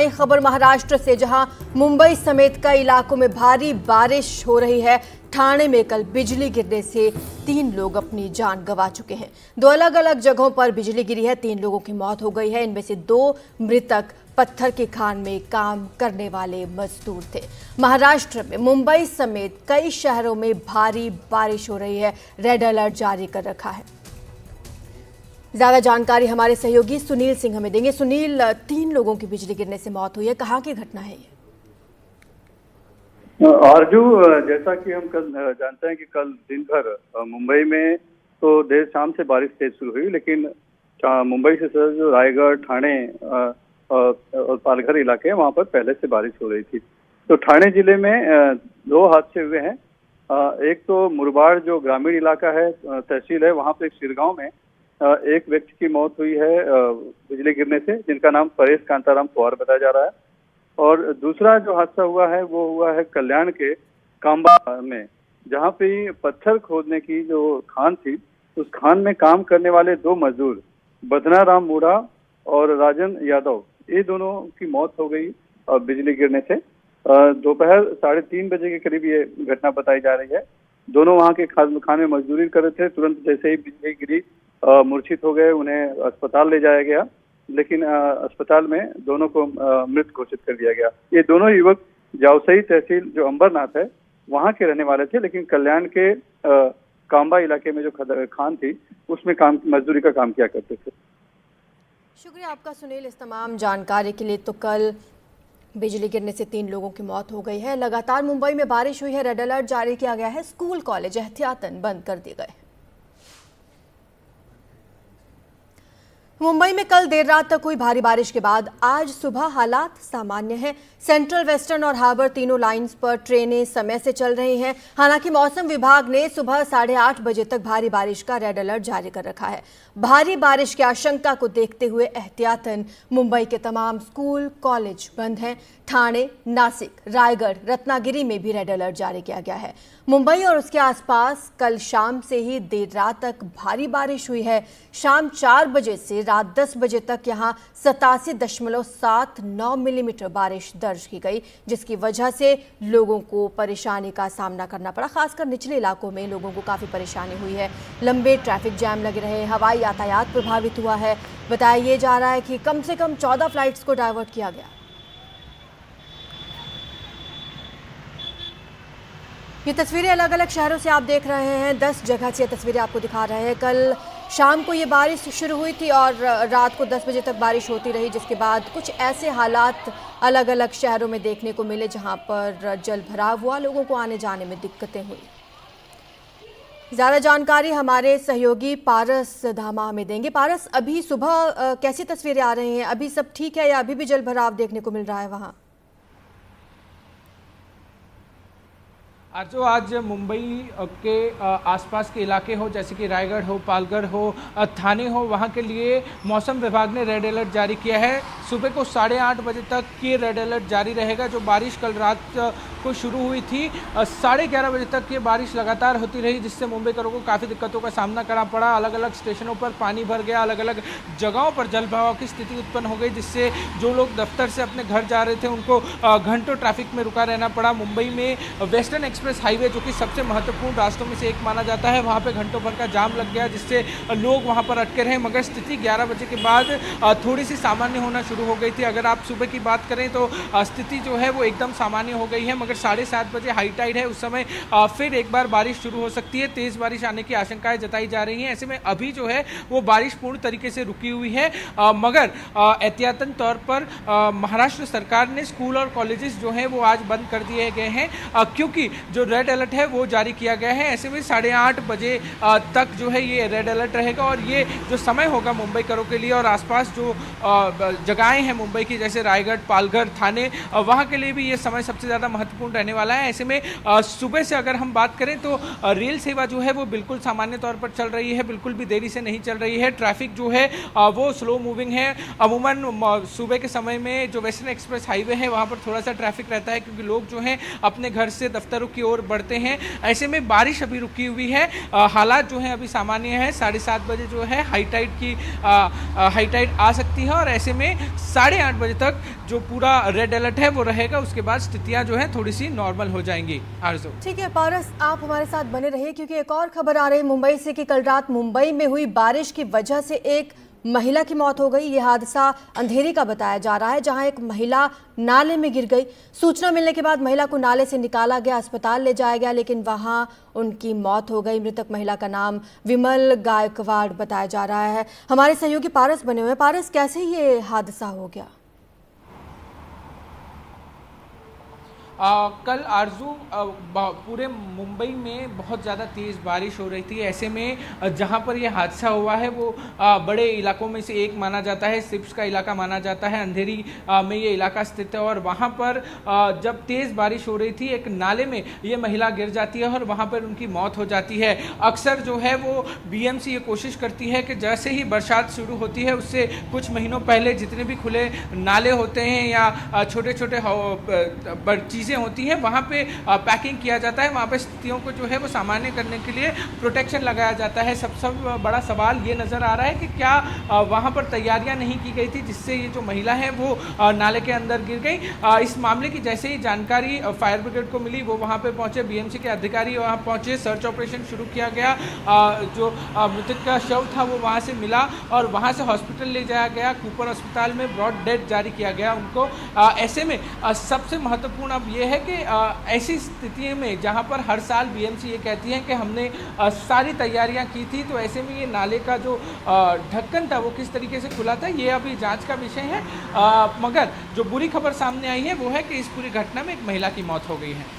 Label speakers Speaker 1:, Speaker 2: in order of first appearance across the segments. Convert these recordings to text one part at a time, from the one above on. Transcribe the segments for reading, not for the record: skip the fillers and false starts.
Speaker 1: खबर महाराष्ट्र से, जहां मुंबई समेत कई इलाकों में भारी बारिश हो रही है। ठाणे में कल बिजली गिरने से 3 लोग अपनी जान गंवा चुके हैं। 2 अलग अलग जगहों पर बिजली गिरी है। 3 लोगों की मौत हो गई है। इनमें से 2 मृतक पत्थर की खान में काम करने वाले मजदूर थे। महाराष्ट्र में मुंबई समेत कई शहरों में भारी बारिश हो रही है। रेड अलर्ट जारी कर रखा है। ज्यादा जानकारी हमारे सहयोगी सुनील सिंह हमें देंगे। सुनील, 3 लोगों की बिजली गिरने से मौत हुई है, कहाँ की घटना है ये?
Speaker 2: आरजू, जैसा कि हम कल जानते हैं कि कल दिन भर मुंबई में तो देर शाम से बारिश तेज शुरू हुई, लेकिन मुंबई से सर जो रायगढ़, ठाणे और पालघर इलाके हैं वहां पर पहले से बारिश हो रही थी। तो ठाणे जिले में 2 हादसे हुए हैं। एक तो मुरबाड़ जो ग्रामीण इलाका है, तहसील है, वहां पर एक शिरगांव में एक व्यक्ति की मौत हुई है बिजली गिरने से, जिनका नाम परेश कांताराम पवार बताया जा रहा है। और दूसरा जो हादसा हुआ है वो हुआ है कल्याण के कांबा में, जहां पे पत्थर खोदने की जो खान थी, उस खान में काम करने वाले 2 मजदूर बदना राम मूढ़ा और राजन यादव, ये दोनों की मौत हो गई बिजली गिरने से। दोपहर 3:30 बजे के करीब ये घटना बताई जा रही है। दोनों वहाँ के खान में मजदूरी कर रहे थे। तुरंत जैसे ही बिजली गिरी मूर्छित हो गए, उन्हें अस्पताल ले जाया गया, लेकिन अस्पताल में दोनों को मृत घोषित कर दिया गया। ये दोनों युवक जावसई तहसील जो अंबरनाथ है वहां के रहने वाले थे, लेकिन कल्याण के कांबा इलाके में जो खान थी उसमें मजदूरी का काम किया करते थे।
Speaker 1: शुक्रिया आपका सुनील इस तमाम जानकारी के लिए। तो कल बिजली गिरने से 3 लोगों की मौत हो गई है। लगातार मुंबई में बारिश हुई है। रेड अलर्ट जारी किया गया है। स्कूल कॉलेज एहतियातन बंद कर दिए गए। मुंबई में कल देर रात तक हुई भारी बारिश के बाद आज सुबह हालात सामान्य हैं। सेंट्रल, वेस्टर्न और हार्बर तीनों लाइंस पर ट्रेनें समय से चल रही हैं। हालांकि मौसम विभाग ने सुबह 8:30 बजे तक भारी बारिश का रेड अलर्ट जारी कर रखा है। भारी बारिश की आशंका को देखते हुए एहतियातन मुंबई के तमाम स्कूल कॉलेज बंद हैं। ठाणे, नासिक, रायगढ़, रत्नागिरी में भी रेड अलर्ट जारी किया गया है। मुंबई और उसके आसपास कल शाम से ही देर रात तक भारी बारिश हुई है। शाम 4 बजे से रात 10 बजे तक यहां 87.79 मिलीमीटर बारिश दर्ज की गई, जिसकी वजह से लोगों को परेशानी का सामना करना पड़ा। खासकर निचले इलाकों में लोगों को काफ़ी परेशानी हुई है। लंबे ट्रैफिक जैम लगे रहे। हवाई यातायात प्रभावित हुआ है। बताया जा रहा है कि कम से कम 14 फ्लाइट्स को डाइवर्ट किया गया। ये तस्वीरें अलग अलग शहरों से आप देख रहे हैं। 10 जगह से ये तस्वीरें आपको दिखा रहे हैं। कल शाम को ये बारिश शुरू हुई थी और रात को 10 बजे तक बारिश होती रही, जिसके बाद कुछ ऐसे हालात अलग अलग शहरों में देखने को मिले जहां पर जल भराव हुआ, लोगों को आने जाने में दिक्कतें हुई। ज़्यादा जानकारी हमारे सहयोगी पारस धामा हमें देंगे। पारस, अभी सुबह कैसी तस्वीरें आ रही हैं? अभी सब ठीक है या अभी भी जल भराव देखने को मिल रहा है वहाँ?
Speaker 3: जो आज मुंबई के आसपास के इलाके हो, जैसे कि रायगढ़ हो, पालघर हो, ठाणे हो, वहाँ के लिए मौसम विभाग ने रेड अलर्ट जारी किया है। सुबह को 8:30 बजे तक ये रेड अलर्ट जारी रहेगा। जो बारिश कल रात को शुरू हुई थी, 11:30 बजे तक ये बारिश लगातार होती रही, जिससे मुंबईकरों को काफ़ी दिक्कतों का सामना करना पड़ा। अलग अलग स्टेशनों पर पानी भर गया, अलग अलग जगहों पर जल भराव की स्थिति उत्पन्न हो गई, जिससे जो लोग दफ्तर से अपने घर जा रहे थे उनको घंटों ट्रैफिक में रुका रहना पड़ा। मुंबई में वेस्टर्न एक्सप्रेस हाईवे, जो कि सबसे महत्वपूर्ण रास्तों में से एक माना जाता है, वहाँ पे घंटों भर का जाम लग गया, जिससे लोग वहाँ पर अटके रहे। मगर स्थिति 11 बजे के बाद थोड़ी सी सामान्य होना शुरू हो गई थी। अगर आप सुबह की बात करें तो स्थिति जो है वो एकदम सामान्य हो गई है, मगर 7:30 बजे हाई टाइड है, उस समय फिर एक बार बारिश शुरू हो सकती है। तेज़ बारिश आने की आशंकाएं जताई जा रही हैं। ऐसे में अभी जो है वो बारिश पूर्ण तरीके से रुकी हुई है, मगर एहतियातन तौर पर महाराष्ट्र सरकार ने स्कूल और कॉलेजेस जो हैं वो आज बंद कर दिए गए हैं, क्योंकि जो रेड अलर्ट है वो जारी किया गया है। ऐसे में 8:30 बजे तक जो है ये रेड अलर्ट रहेगा और ये जो समय होगा मुंबईकरों के लिए और आसपास जो जगहें हैं मुंबई की, जैसे रायगढ़, पालघर, ठाणे, वहाँ के लिए भी ये समय सबसे ज़्यादा महत्वपूर्ण रहने वाला है। ऐसे में सुबह से अगर हम बात करें तो रेल सेवा जो है वो बिल्कुल सामान्य तौर पर चल रही है, बिल्कुल भी देरी से नहीं चल रही है। ट्रैफिक जो है वो स्लो मूविंग है। अमूमन सुबह के समय में जो वेस्टर्न एक्सप्रेस हाईवे है वहाँ पर थोड़ा सा ट्रैफिक रहता है, क्योंकि लोग जो हैं अपने घर से दफ्तरों की की ओर बढ़ते हैं। ऐसे में बारिश अभी रुकी हुई है, हालात जो है अभी सामान्य है। 7:30 बजे जो है हाई टाइड आ सकती है और ऐसे में 8:30 बजे तक जो पूरा रेड अलर्ट है वो रहेगा। उसके बाद स्थितियां जो है थोड़ी सी नॉर्मल हो जाएंगी। आरज़ू,
Speaker 1: ठीक है पारस, आप हमारे साथ बने रहिए क्योंकि एक और खबर आ रही है मुंबई से कि कल रात मुंबई में हुई बारिश की वजह से एक महिला की मौत हो गई। ये हादसा अंधेरी का बताया जा रहा है, जहां एक महिला नाले में गिर गई। सूचना मिलने के बाद महिला को नाले से निकाला गया, अस्पताल ले जाया गया, लेकिन वहां उनकी मौत हो गई। मृतक महिला का नाम विमल गायकवाड़ बताया जा रहा है। हमारे सहयोगी पारस बने हुए हैं। पारस, कैसे ये हादसा हो गया?
Speaker 3: कल आरजू पूरे मुंबई में बहुत ज़्यादा तेज़ बारिश हो रही थी। ऐसे में जहां पर यह हादसा हुआ है वो बड़े इलाकों में से एक माना जाता है, सिप्स का इलाका माना जाता है। अंधेरी में ये इलाका स्थित है और वहां पर जब तेज़ बारिश हो रही थी एक नाले में ये महिला गिर जाती है और वहां पर उनकी मौत हो जाती है। अक्सर जो है वो बीएमसी ये कोशिश करती है कि जैसे ही बरसात शुरू होती है उससे कुछ महीनों पहले जितने भी खुले नाले होते हैं या छोटे छोटे चीज़ें होती है वहाँ पे पैकिंग किया जाता है। वहाँ पे स्थितियों को जो है वो सामान्य करने के लिए प्रोटेक्शन लगाया जाता है। सब बड़ा सवाल ये नज़र आ रहा है कि क्या वहाँ पर तैयारियां नहीं की गई थी जिससे ये जो महिला है वो नाले के अंदर गिर गई। इस मामले की जैसे ही जानकारी फायर ब्रिगेड को मिली वो वहाँ पे पहुँचे, बीएमसी के अधिकारी वहाँ पहुँचे, सर्च ऑपरेशन शुरू किया गया। जो मृतक का शव था वो वहाँ से मिला और वहाँ से हॉस्पिटल ले जाया गया। कूपर अस्पताल में ब्रॉड डेथ जारी किया गया उनको। ऐसे में सबसे महत्वपूर्ण अब ये है कि ऐसी स्थिति में जहां पर हर साल बीएमसी ये कहती है कि हमने सारी तैयारियां की थी, तो ऐसे में ये नाले का जो ढक्कन था वो किस तरीके से खुला था ये अभी जांच का विषय है। मगर जो बुरी खबर सामने आई है वो है कि इस पूरी घटना में एक महिला की मौत हो गई है।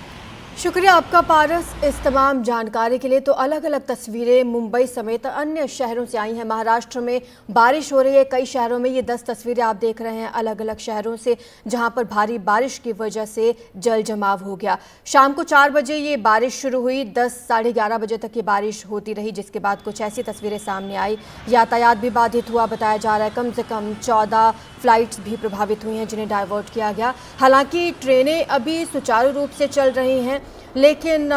Speaker 1: शुक्रिया आपका पारस इस तमाम जानकारी के लिए। तो अलग अलग तस्वीरें मुंबई समेत अन्य शहरों से आई हैं। महाराष्ट्र में बारिश हो रही है, कई शहरों में। ये 10 तस्वीरें आप देख रहे हैं अलग अलग शहरों से, जहां पर भारी बारिश की वजह से जल जमाव हो गया। शाम को 4 बजे ये बारिश शुरू हुई, 10 साढ़े 11 बजे तक ये बारिश होती रही, जिसके बाद कुछ ऐसी तस्वीरें सामने आई। यातायात भी बाधित हुआ बताया जा रहा है। कम से कम 14 फ्लाइट्स भी प्रभावित हुई हैं जिन्हें डाइवर्ट किया गया। हालांकि ट्रेनें अभी सुचारू रूप से चल रही हैं, लेकिन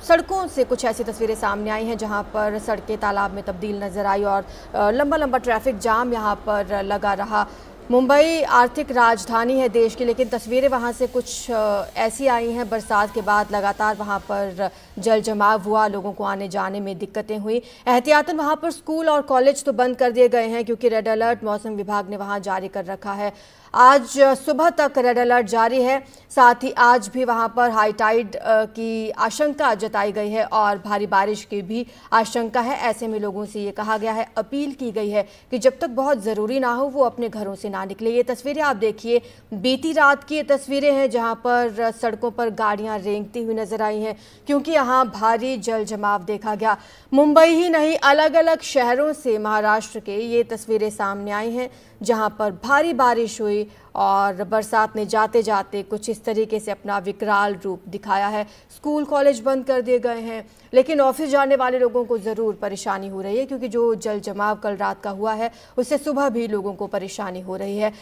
Speaker 1: सड़कों से कुछ ऐसी तस्वीरें सामने आई हैं जहां पर सड़कें तालाब में तब्दील नजर आई और लंबा लंबा ट्रैफिक जाम यहां पर लगा रहा। मुंबई आर्थिक राजधानी है देश की, लेकिन तस्वीरें वहां से कुछ ऐसी आई हैं। बरसात के बाद लगातार वहां पर जल जमाव हुआ, लोगों को आने जाने में दिक्कतें हुई। एहतियातन वहां पर स्कूल और कॉलेज तो बंद कर दिए गए हैं क्योंकि रेड अलर्ट मौसम विभाग ने वहां जारी कर रखा है। आज सुबह तक रेड अलर्ट जारी है। साथ ही आज भी वहां पर हाई टाइड की आशंका जताई गई है और भारी बारिश की भी आशंका है। ऐसे में लोगों से ये कहा गया है, अपील की गई है कि जब तक बहुत ज़रूरी ना हो वो अपने घरों से ना निकले। ये तस्वीरें आप देखिए, बीती रात की ये तस्वीरें हैं जहां पर सड़कों पर गाड़ियां रेंगती हुई नजर आई हैं क्योंकि यहाँ भारी जल जमाव देखा गया। मुंबई ही नहीं, अलग अलग शहरों से महाराष्ट्र के ये तस्वीरें सामने आई हैं जहां पर भारी बारिश हुई और बरसात ने जाते जाते कुछ इस तरीके से अपना विकराल रूप दिखाया है। स्कूल कॉलेज बंद कर दिए गए हैं, लेकिन ऑफिस जाने वाले लोगों को ज़रूर परेशानी हो रही है क्योंकि जो जल जमाव कल रात का हुआ है उससे सुबह भी लोगों को परेशानी हो रही है।